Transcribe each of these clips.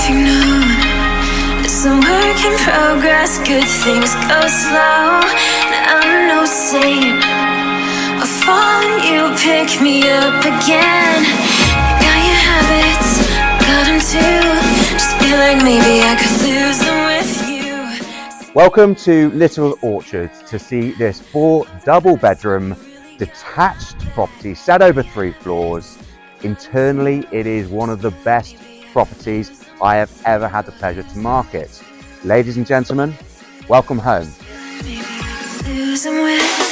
everything known. It's a work in progress, good things go slow. And I'm no saint, I fall and you pick me up again. You got your habits, got them too. Just feel like maybe I could lose them with you. Welcome to Little Orchard to see this 4 double-bedroom detached property set over 3 floors. Internally, it is one of the best properties I have ever had the pleasure to market. Ladies and gentlemen, welcome home. Maybe I could lose them with.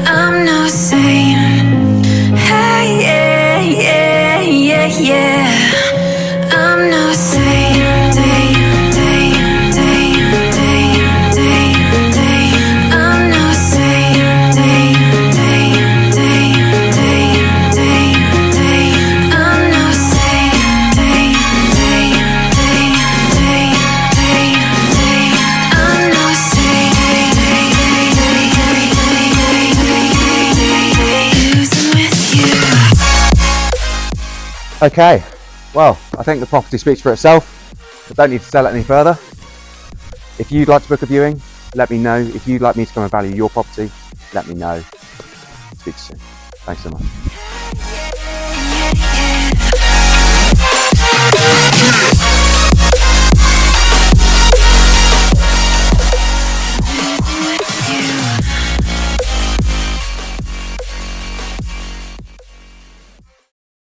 I'm no saint. Hey, yeah. I'm no saint. I'm no saint. I'm no Okay, well, I think the property speaks for itself. I don't need to sell it any further. If you'd like to book a viewing, let me know. If you'd like me to come and value your property, let me know. Speak soon. Thanks so much.